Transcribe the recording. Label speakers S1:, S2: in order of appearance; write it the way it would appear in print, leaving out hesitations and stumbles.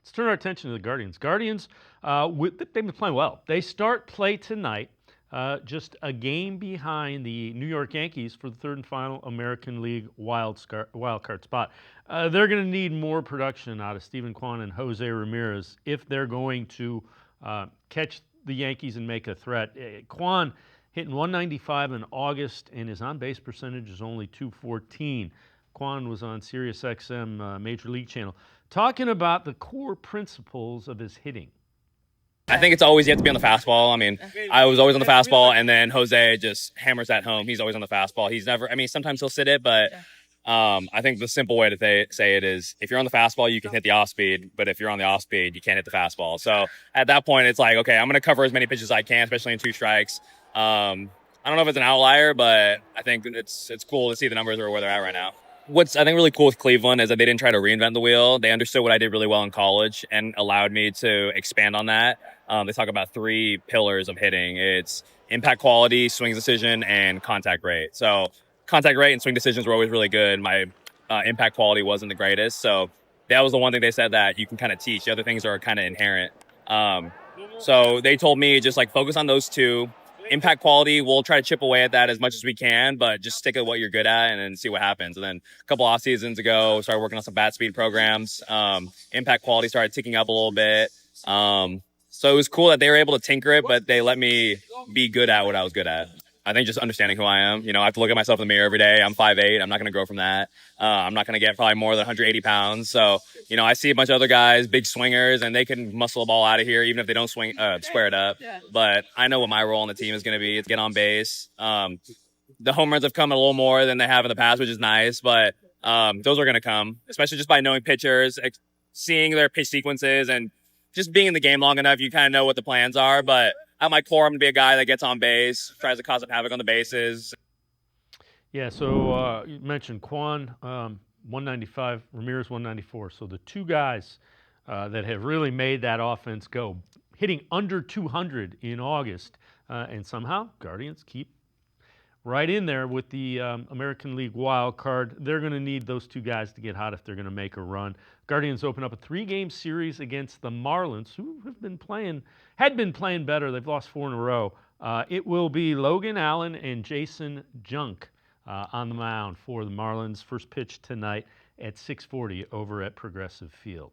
S1: Let's turn our attention to the Guardians. Guardians, they've been playing well. They start play tonight, just a game behind the New York Yankees for the third and final American League wild card spot. They're going to need more production out of Steven Kwan and Jose Ramirez if they're going to catch the Yankees and make a threat. Kwan hitting 195 in August, and his on-base percentage is only 214. Kwan was on SiriusXM Major League Channel talking about the core principles of his hitting.
S2: I think it's always you have to be on the fastball. I mean, I was always on the fastball, and then Jose just hammers that home. He's always on the fastball. He's never – I mean, sometimes he'll sit it, but I think the simple way to say it is if you're on the fastball, you can hit the off-speed, but if you're on the off-speed, you can't hit the fastball. So at that point, it's like, okay, I'm going to cover as many pitches as I can, especially in 2 strikes. I don't know if it's an outlier, but I think it's cool to see the numbers are where they're at right now. What's I think really cool with Cleveland is that they didn't try to reinvent the wheel. They understood what I did really well in college and allowed me to expand on that. They talk about 3 pillars of hitting. It's impact quality, swing decision, and contact rate. So contact rate and swing decisions were always really good. My impact quality wasn't the greatest. So that was the one thing they said that you can kind of teach. The other things are kind of inherent. So they told me just like focus on those 2. Impact quality, we'll try to chip away at that as much as we can, but just stick at what you're good at and then see what happens. And then a couple off seasons ago, started working on some bat speed programs. Impact quality started ticking up a little bit. So it was cool that they were able to tinker it, but they let me be good at what I was good at. I think just understanding who I am. I have to look at myself in the mirror every day. I'm 5'8". I'm not going to grow from that. I'm not going to get probably more than 180 pounds. So, I see a bunch of other guys, big swingers, and they can muscle a ball out of here even if they don't square it up. But I know what my role on the team is going to be. It's get on base. The home runs have come a little more than they have in the past, which is nice. But those are going to come, especially just by knowing pitchers, seeing their pitch sequences, and just being in the game long enough, you kind of know what the plans are. But at my core, I'm going to be a guy that gets on base, tries to cause some havoc on the bases.
S1: Yeah, so you mentioned Kwan, 195, Ramirez 194. So the 2 guys that have really made that offense go, hitting under 200 in August, and somehow Guardians keep right in there with the American League wild card. They're going to need those 2 guys to get hot if they're going to make a run. Guardians open up a 3-game series against the Marlins, who had been playing better. They've lost 4 in a row. It will be Logan Allen and Jason Junk on the mound for the Marlins. First pitch tonight at 6:40 over at Progressive Field.